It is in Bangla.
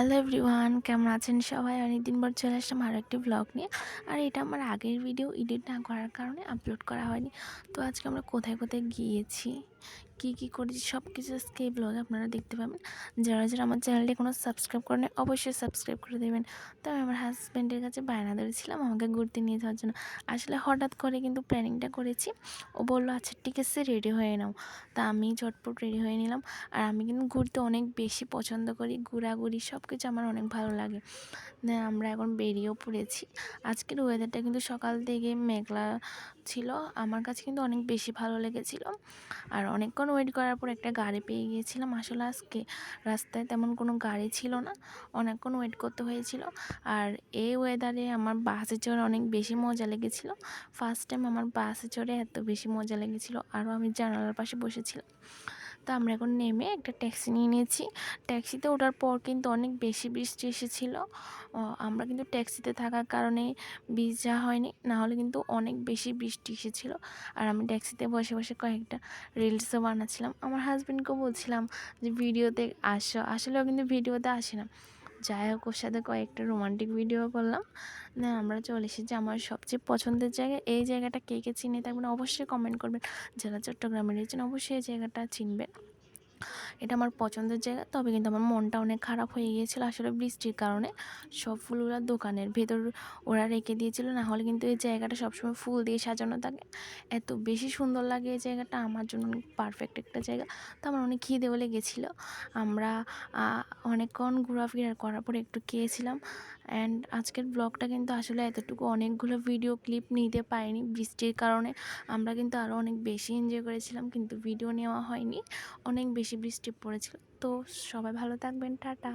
হ্যালো এভরিওয়ান, কেমন আছেন সবাই? অনেকদিন পর চলে আসলাম আরও একটি ব্লগ নিয়ে। আর এটা আমার আগের ভিডিও এডিট না করার কারণে আপলোড করা হয়নি। তো আজকে আমরা কোথায় কোথায় গিয়েছি, কী করেছি সব কিছু আজকে এই ব্লগে আপনারা দেখতে পাবেন। যারা আমার চ্যানেলটি কোনো সাবস্ক্রাইব করেন অবশ্যই সাবস্ক্রাইব করে দেবেন। তো আমি আমার হাজব্যান্ডের কাছে বায়না ধরেছিলাম আমাকে ঘুরতে নিয়ে যাওয়ার জন্য। আসলে হঠাৎ করে কিন্তু প্ল্যানিংটা করেছি। ও বললো আচ্ছা ঠিক আছে রেডি হয়ে নাও। তা আমি ঝটপট রেডি হয়ে নিলাম। আর আমি কিন্তু ঘুরতে অনেক বেশি পছন্দ করি, ঘোরাঘুরি সব কিছু আমার অনেক ভালো লাগে। আমরা এখন বেরিয়েও পড়েছি। আজকের ওয়েদারটা কিন্তু সকাল থেকে মেঘলা ছিল। আমার কাছে কিন্তু অনেক বেশি ভালো লেগেছিল। আর অনেকক্ষণ ওয়েট করার পর একটা গাড়ি পেয়ে গিয়েছিলাম। আসলে আজকে রাস্তায় তেমন কোনো গাড়ি ছিল না, অনেকক্ষণ ওয়েট করতে হয়েছিল। আর এই ওয়েদারে আমার বাসে চড়ে অনেক বেশি মজা লেগেছিল। ফার্স্ট টাইম আমার বাসে চড়ে এত বেশি মজা লেগেছিল। আরও আমি জানালার পাশে বসেছিলাম। তো আমরা এখন নেমে একটা ট্যাক্সি নিয়ে নিয়েছি। ট্যাক্সিতে ওঠার পর কিন্তু অনেক বেশি বৃষ্টি এসেছিল। আমরা কিন্তু ট্যাক্সিতে থাকার কারণে ভিজা হয়নি, না হলে কিন্তু অনেক বেশি বৃষ্টি এসেছিল। আর আমি ট্যাক্সিতে বসে বসে কয়েকটা রিলসও বানাচ্ছিলাম। আমার হাজব্যান্ডকেও বলছিলাম যে ভিডিওতে আসো, আসলেও কিন্তু ভিডিওতে আসে না। যাই হোক, ওর সাথে কয়েকটা রোমান্টিক ভিডিও করলাম। না, আমরা চলে এসেছি আমার সবচেয়ে পছন্দের জায়গা। এই জায়গাটা কে কে চিনে থাকবেন অবশ্যই কমেন্ট করবেন। যারা চট্টগ্রামে রয়েছেন অবশ্যই এই জায়গাটা চিনবেন। এটা আমার পছন্দের জায়গা। তবে কিন্তু আমার মনটা অনেক খারাপ হয়ে গিয়েছিল আসলে বৃষ্টির কারণে। সব ফুলগুলো দোকানের ভেতর ওরা রেখে দিয়েছিল, না হলে কিন্তু এই জায়গাটা সবসময় ফুল দিয়ে সাজানো থাকে। এত বেশি সুন্দর লাগে এই জায়গাটা, আমার জন্য অনেক পারফেক্ট একটা জায়গা। তো আমার অনেক খিদেও লেগেছিলো। আমরা অনেকক্ষণ ঘোরাফেরা করার পরে একটু খেয়েছিলাম। অ্যান্ড আজকের ব্লগটা কিন্তু আসলে এতটুকু অনেকগুলো ভিডিও ক্লিপ নিতে পারিনি বৃষ্টির কারণে। আমরা কিন্তু আরও অনেক বেশি এনজয় করেছিলাম, কিন্তু ভিডিও নেওয়া হয়নি, অনেক বেশি বৃষ্টি পড়েছিল। তো সবাই ভালো থাকবেন, টাটা।